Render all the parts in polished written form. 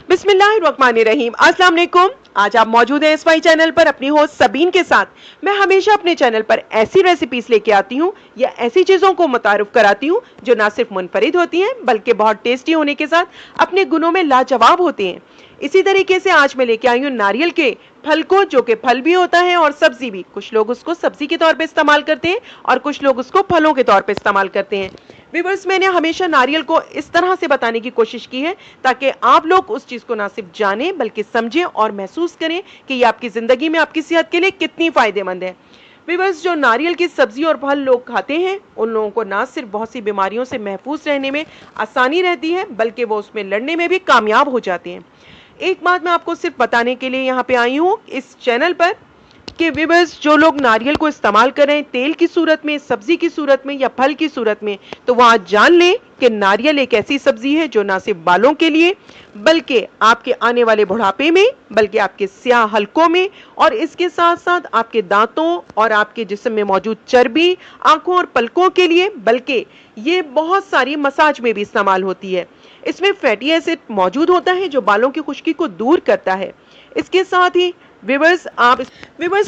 बिस्मिल्लाहिर्रहमानिर्रहीम। अस्सलाम वालेकुम। आज आप मौजूद हैं SY चैनल पर अपनी होस्ट सबीन के साथ। मैं हमेशा अपने चैनल पर ऐसी रेसिपीज लेके आती हूँ या ऐसी चीज़ों को मुतारुफ कराती हूँ जो ना सिर्फ मुनफरिद होती हैं बल्कि बहुत टेस्टी होने के साथ अपने गुणों में लाजवाब होते हैं। इसी तरीके से आज मैं लेके आई हूँ नारियल के फल को, जो कि फल भी होता है और सब्जी भी। कुछ लोग उसको सब्जी के तौर पे इस्तेमाल करते हैं और कुछ लोग उसको फलों के तौर पे इस्तेमाल करते हैं। व्यूअर्स, मैंने हमेशा नारियल को इस तरह से बताने की कोशिश की है ताकि आप लोग उस चीज़ को ना सिर्फ जानें बल्कि समझें और महसूस करें कि ये आपकी ज़िंदगी में आपकी सेहत के लिए कितनी फ़ायदेमंद है। व्यूअर्स, जो नारियल की सब्जी और फल लोग खाते हैं उन लोगों को ना सिर्फ बहुत सी बीमारियों से महफूज रहने में आसानी रहती है बल्कि वो उसमें लड़ने में भी कामयाब हो जाते हैं। एक बात मैं आपको सिर्फ बताने के लिए यहाँ पे आई हूँ इस चैनल पर कि व्यूअर्स, जो लोग नारियल को इस्तेमाल कर रहे हैं तेल की सूरत में, सब्जी की सूरत में या फल की सूरत में, तो वह आज जान लें कि नारियल एक ऐसी सब्जी है जो ना सिर्फ बालों के लिए बल्कि आपके आने वाले बुढ़ापे में, बल्कि आपके स्याह हलकों में और इसके साथ साथ आपके दांतों और आपके जिस्म में मौजूद चर्बी, आंखों और पलकों के लिए, बल्कि ये बहुत सारी मसाज में भी इस्तेमाल होती है। इसमें फैटी एसिड मौजूद होता है जो बालों की खुश्की को दूर करता है। इसके साथ ही व्यूअर्स,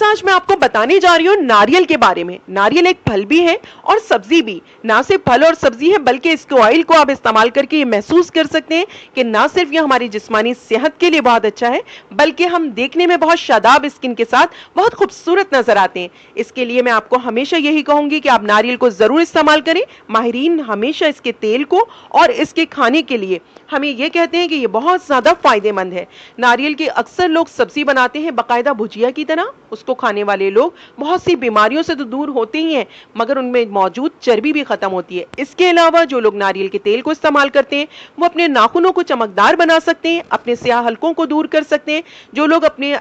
आज मैं आपको बताने जा रही हूँ नारियल के बारे में। नारियल एक फल भी है और सब्जी भी। ना सिर्फ फल और सब्जी है बल्कि इसके ऑयल को आप इस्तेमाल करके ये महसूस कर सकते हैं कि ना सिर्फ ये हमारी जिस्मानी सेहत के लिए बहुत अच्छा है बल्कि हम देखने में बहुत शादाब स्किन के साथ बहुत खूबसूरत नजर आते हैं। इसके लिए मैं आपको हमेशा यही कहूंगी कि आप नारियल को जरूर इस्तेमाल करें। माहिरीन हमेशा इसके तेल को और इसके खाने के लिए हमें ये कहते हैं कि ये बहुत ज्यादा फायदेमंद है। नारियल की अक्सर लोग सब्जी बनाते हैं बाकायदा भुजिया की तरह। उसको खाने वाले लोग बहुत सी बीमारियों से तो दूर होते ही हैं मगर उनमें मौजूद चर्बी भी खत्म होती है। इसके अलावा जो लोग नारियल के तेल को इस्तेमाल करते हैं वो अपने नाखूनों को चमकदार बना सकते हैं, अपने स्याह हलकों को दूर कर सकते हैं। जो लोग अपने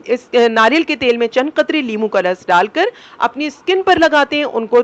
इस नारियल के तेल में चंद कतरे लीमू का रस डालकर अपनी स्किन पर लगाते हैं उनको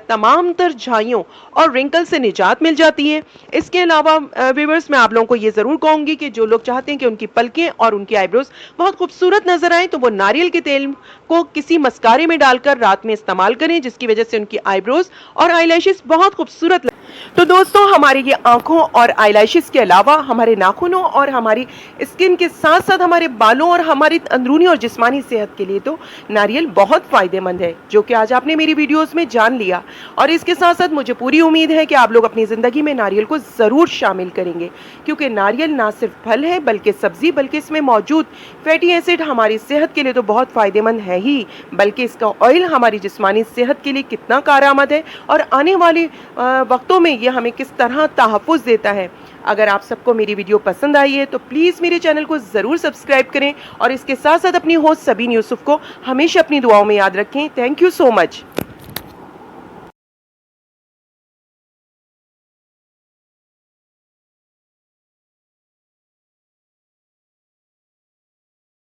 तमाम तर झाइयों और रिंकल से निजात मिल जाती है। इसके अलावा व्यूअर्स, मैं आप लोगों को ये जरूर कहूंगी कि जो लोग चाहते हैं कि उनकी पलकें और उनकी आईब्रोज बहुत खूबसूरत नजर आए तो वो नारियल के तेल को किसी मस्कारे में डालकर रात में इस्तेमाल करें, जिसकी वजह से उनकी आईब्रोज और आईलैशेस बहुत खूबसूरत लगें। तो दोस्तों, हमारी ये आंखों और आईलैशेस के अलावा हमारे नाखूनों और हमारी स्किन के साथ साथ हमारे बालों और हमारी अंदरूनी और जिस्मानी सेहत के लिए तो नारियल बहुत फायदेमंद है, जो कि आज आपने मेरी वीडियोस में जान लिया। और इसके साथ साथ मुझे पूरी उम्मीद है कि आप लोग अपनी जिंदगी में नारियल को जरूर शामिल करेंगे, क्योंकि नारियल ना सिर्फ फल है बल्कि सब्जी, बल्कि इसमें मौजूद फैटी एसिड हमारी सेहत के लिए तो बहुत फायदेमंद है ही, बल्कि इसका ऑयल हमारी जिस्मानी सेहत के लिए कितना कारआमद है और आने वाले वक्तों में ये हमें किस तरह तहफ़्फ़ुज़ देता है। अगर आप सबको मेरी वीडियो पसंद आई है तो प्लीज़ मेरे चैनल को ज़रूर सब्सक्राइब करें और इसके साथ साथ अपनी होस्ट सबीन यूसुफ को हमेशा अपनी दुआओं में याद रखें। Thank you so much.